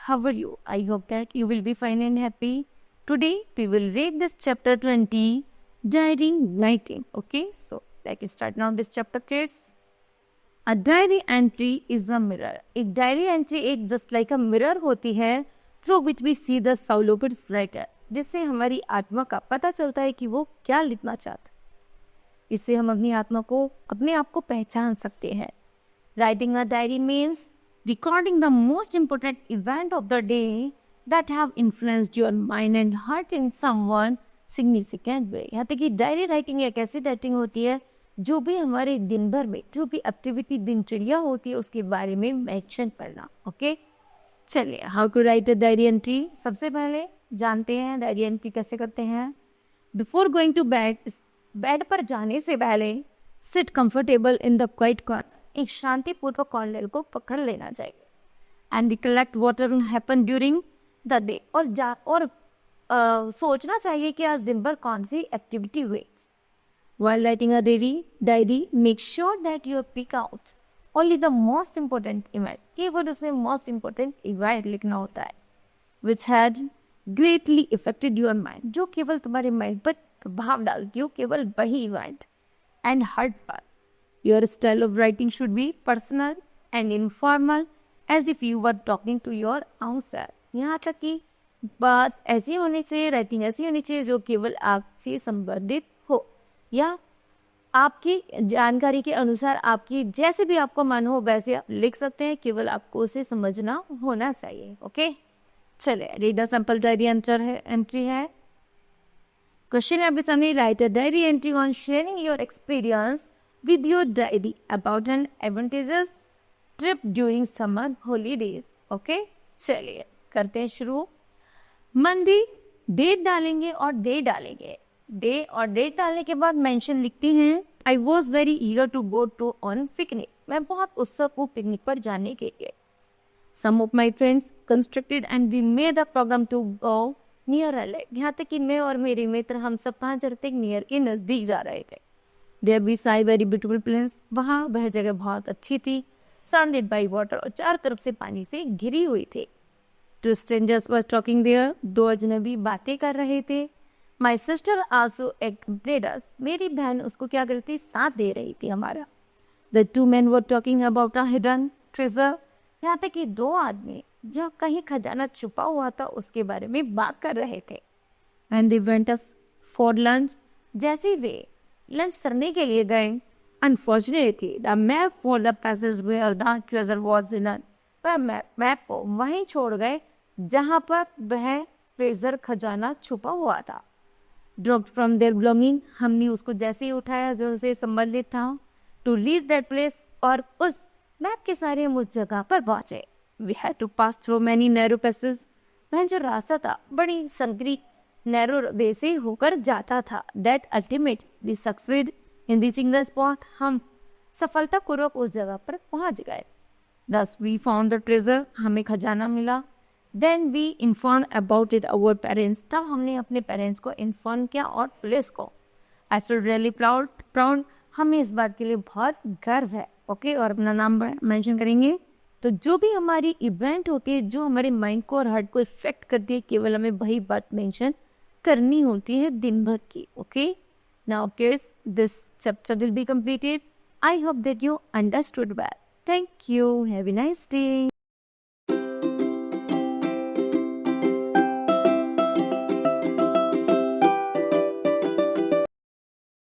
how are you? I hope that you will be fine and happy. Today we will read this chapter 20, Diary Writing. Okay, so let's start now this chapter, kids. A diary entry is a mirror. एक diary entry एक just like a mirror होती है through which we see the soul of its writer, जिससे हमारी आत्मा का पता चलता है कि वो क्या लिखना चाहता है. इससे हम अपनी आत्मा को, अपने आप को पहचान सकते हैं. Writing a diary means recording the most important event of the day that have influenced your mind and heart in someone significant way. यहाँ तक कि डायरी राइटिंग एक ऐसी राइटिंग होती है जो भी हमारे दिन भर में जो भी एक्टिविटी दिनचर्या होती है उसके बारे में मेंशन करना. ओके, चलिए, how to write a diary entry. सबसे पहले जानते हैं डायरी एंट्री कैसे करते हैं. बिफोर गोइंग टू बेड पर जाने से पहले sit comfortable in the quiet corner. एक शांतिपूर्वक कॉर्नर को पकड़ लेना चाहिए. And recollect what happen during the day. और सोचना चाहिए कि आज दिन भर कौन सी एक्टिविटी हुई. While writing a diary, make sure that you pick out only the most important event. केवल उसमें most important event लिखना होता है, which had greatly affected your mind. जो केवल तुम्हारे mind पर प्रभाव डालती हो, केवल वही event. And hard part. Your style of writing should be personal and informal, as if you were talking to your own self. यहाँ तक कि बात ऐसी होनी चाहिए, राइटिंग ऐसी होनी चाहिए जो केवल आपसे संबंधित हो या आपकी जानकारी के अनुसार आपकी जैसे भी आपको मन हो वैसे आप लिख सकते हैं. केवल आपको उसे समझना होना चाहिए. ओके, चलिए, read the simple diary entry है. क्वेश्चन है आपके right a diary entry on sharing your experience with your diary about an advantageous trip during summer holidays. Okay, चलिए करते हैं शुरू. मंडे डेट डालेंगे और डे डालेंगे. डे और डेट डालने के बाद मेंशन लिखती हैं I was very eager to go to on picnic. मैं बहुत उत्सुक हूँ पिकनिक पर जाने के लिए. Some of my friends constructed and we made a programme to go near a lake. यहाँ तक कि मैं और मेरे मित्र हम सब 5 जन तक नियर के नज़दीक जा रहे थे. There be sigh very beautiful place. वहाँ वह जगह बहुत अच्छी थी. सराउंडेड बाई वाटर, और चारों तरफ से पानी से घिरी हुई थी. Two strangers were talking there. 2 अजनबी बातें कर रहे थे. My sister also accompanied us. मेरी बहन उसको क्या करती, साथ दे रही थी हमारा. The 2 men were talking about a hidden treasure. यहाँ तक कि 2 आदमी जो कहीं खजाना छुपा हुआ था उसके बारे में बात कर रहे थे. And they went us for lunch. जैसे वे लंच करने के लिए गए, unfortunately the map for the passage where the treasure was hidden. वह मैप को वहीं छोड़ गए जहाँ पर वह ट्रेजर खजाना छुपा हुआ था. Dropped from there belonging. हमने उसको जैसे ही उठाया जो उसे संबंधित था. To reach that place. और उस मैप के सारे हम उस जगह पर पहुंचे. We had to pass through many narrow passage. वह जो रास्ता था बड़ी संकरी नैरो वे से होकर जाता था. That ultimately succeed in reaching the spot. हम सफलतापूर्वक उस जगह पर पहुंच गए. दस वी फाउंड द ट्रेजर. हमें खजाना मिला. Then we inform about it our parents. तब हमने अपने पेरेंट्स को इन्फॉर्म किया और पुलिस को. I feel really proud. हमें इस बात के लिए बहुत गर्व है. ओके, और अपना नाम मेंशन करेंगे. तो जो भी हमारी इवेंट होती है जो हमारे माइंड को और हार्ट को इफेक्ट करती है, केवल हमें वही बात मेंशन करनी होती है दिन भर की. Okay, now kids, this chapter will be completed. I hope that you understood well. Thank you. Have a nice day.